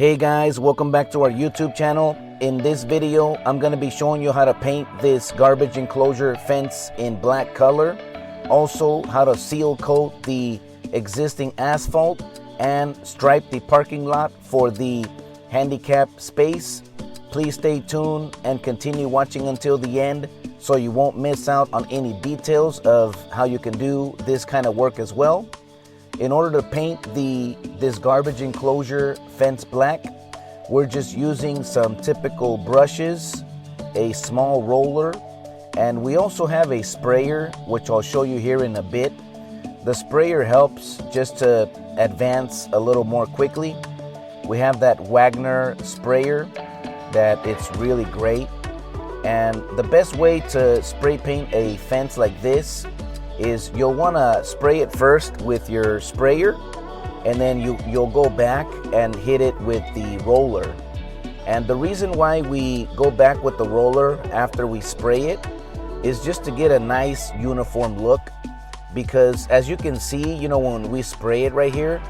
Hey guys, welcome back to our YouTube channel. In this video, I'm going to be showing you how to paint this garbage enclosure fence in black color. Also, how to seal coat the existing asphalt and stripe the parking lot for the handicap space. Please stay tuned and continue watching until the end so you won't miss out on any details of how you can do this kind of work as well. In order to paint this garbage enclosure fence black, we're just using some typical brushes, a small roller, and we also have a sprayer, which I'll show you here in a bit. The sprayer helps just to advance a little more quickly. We have that Wagner sprayer that it's really great. And the best way to spray paint a fence like this is you'll want to spray it first with your sprayer, and then you'll go back and hit it with the roller. And the reason why we go back with the roller after we spray it is just to get a nice uniform look, because as you can see, when we spray it right here,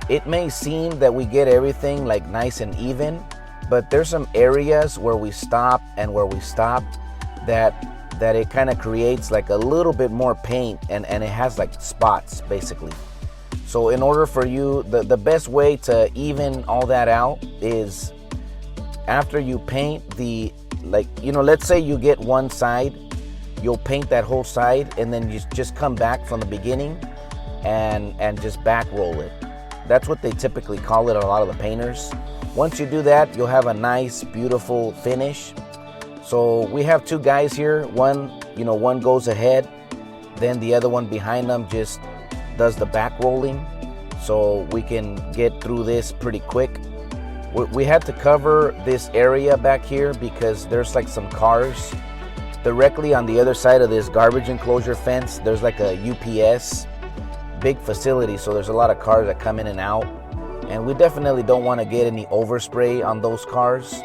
it may seem that we get everything like nice and even, but there's some areas where we stop and where we stop that it kind of creates like a little bit more paint, and it has like spots basically. So in order for you, the best way to even all that out is after you paint let's say you get one side, you'll paint that whole side, and then you just come back from the beginning and just back roll it. That's what they typically call it, a lot of the painters. Once you do that, you'll have a nice, beautiful finish. So we have two guys here. One goes ahead, then the other one behind them just does the back rolling, so we can get through this pretty quick. We had to cover this area back here because there's like some cars directly on the other side of this garbage enclosure fence. There's like a UPS big facility, so there's a lot of cars that come in and out, and we definitely don't want to get any overspray on those cars.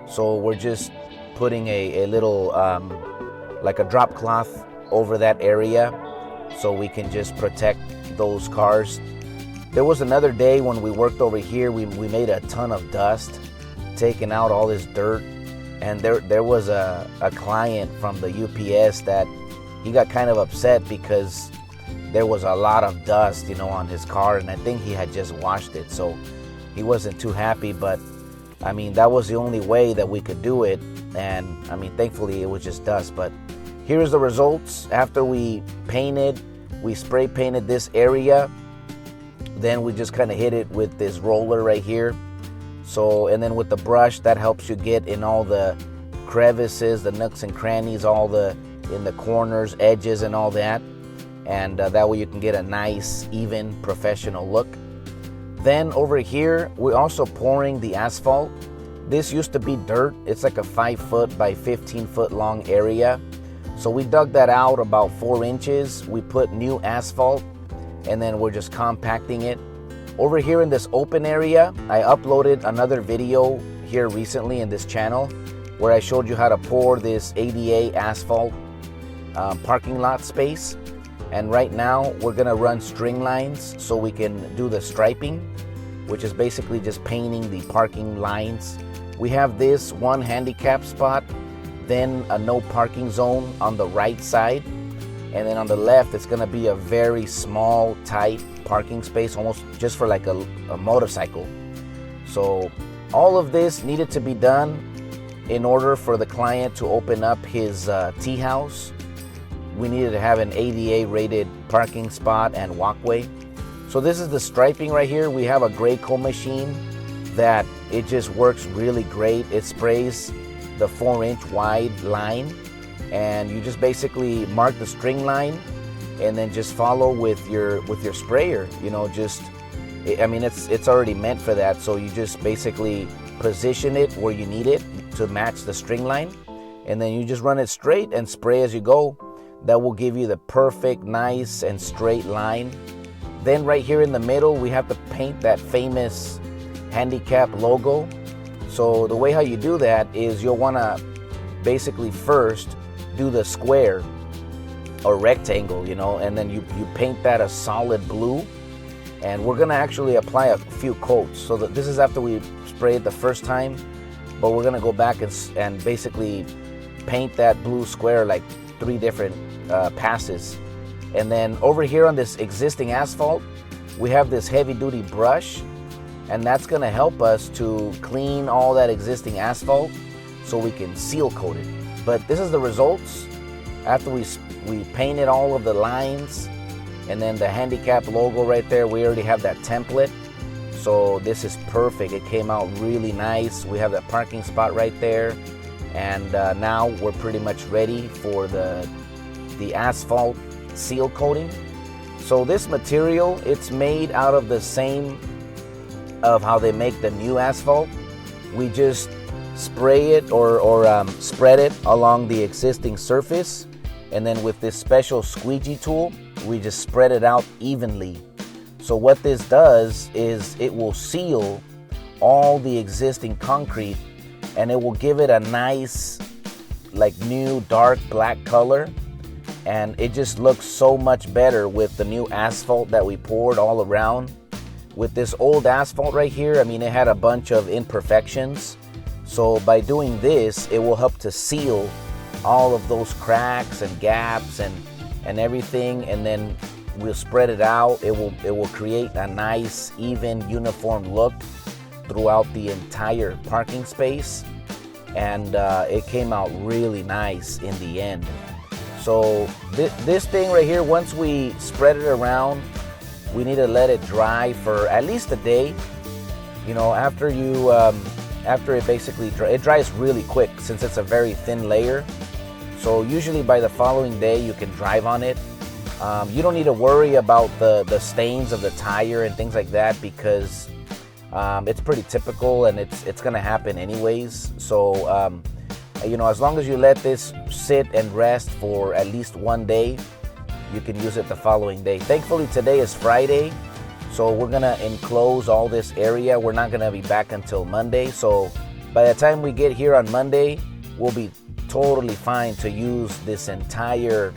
So we're just putting a little like a drop cloth over that area so we can just protect those cars. There was another day when we worked over here, we made a ton of dust, taking out all this dirt, and there was a client from the UPS that he got kind of upset because there was a lot of dust on his car, and I think he had just washed it, so he wasn't too happy. But I mean, that was the only way that we could do it, and I mean, thankfully it was just dust. But here's the results after we spray painted this area. Then we just kind of hit it with this roller right here. So, and then with the brush, that helps you get in all the crevices, the nooks and crannies, in the corners, edges, and all that. And that way you can get a nice, even, professional look. Then over here, we're also pouring the asphalt. This used to be dirt. It's like a 5-foot by 15-foot long area. So we dug that out about 4 inches. We put new asphalt, and then we're just compacting it. Over here in this open area, I uploaded another video here recently in this channel where I showed you how to pour this ADA asphalt parking lot space. And right now we're gonna run string lines so we can do the striping, which is basically just painting the parking lines. We have this one handicap spot, then a no parking zone on the right side, and then on the left it's gonna be a very small, tight parking space, almost just for like a motorcycle. So all of this needed to be done in order for the client to open up his tea house. We needed to have an ADA rated parking spot and walkway. So this is the striping right here. We have a gray comb machine that it just works really great. It sprays the 4-inch wide line, and you just basically mark the string line and then just follow with your sprayer. It's already meant for that. So you just basically position it where you need it to match the string line, and then you just run it straight and spray as you go. That will give you the perfect, nice, and straight line. Then right here in the middle, we have to paint that famous handicap logo. So the way how you do that is you'll want to basically first do the square or rectangle, and then you paint that a solid blue. And we're gonna actually apply a few coats. So that this is after we spray it the first time, but we're gonna go back and basically paint that blue square like 3 different passes. And then over here on this existing asphalt, we have this heavy duty brush, and that's gonna help us to clean all that existing asphalt so we can seal coat it. But this is the results after we painted all of the lines, and then the handicap logo right there, we already have that template. So this is perfect. It came out really nice. We have that parking spot right there, and now we're pretty much ready for the asphalt seal coating. So this material, it's made out of the same of how they make the new asphalt. We just spray it or spread it along the existing surface, and then with this special squeegee tool, we just spread it out evenly. So what this does is it will seal all the existing concrete, and it will give it a nice, like, new dark black color. And it just looks so much better with the new asphalt that we poured all around. With this old asphalt right here, I mean, it had a bunch of imperfections. So by doing this, it will help to seal all of those cracks and gaps and everything, and then we'll spread it out. It will create a nice, even, uniform look throughout the entire parking space, and it came out really nice in the end. So this thing right here, once we spread it around, we need to let it dry for at least a day. You know, after it basically it dries really quick since it's a very thin layer. So usually by the following day you can drive on it. You don't need to worry about the stains of the tire and things like that, because it's pretty typical and it's gonna happen anyways. So you know, as long as you let this sit and rest for at least 1 day, you can use it the following day. Thankfully today is Friday, so we're gonna enclose all this area. We're not gonna be back until Monday, so by the time we get here on Monday, we'll be totally fine to use this entire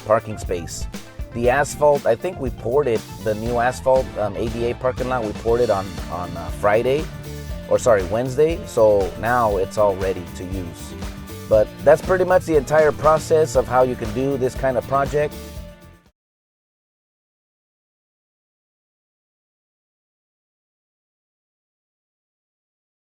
parking space. The asphalt, I think we poured it, the new asphalt ADA parking lot, we poured it on Wednesday, so now it's all ready to use. But that's pretty much the entire process of how you can do this kind of project.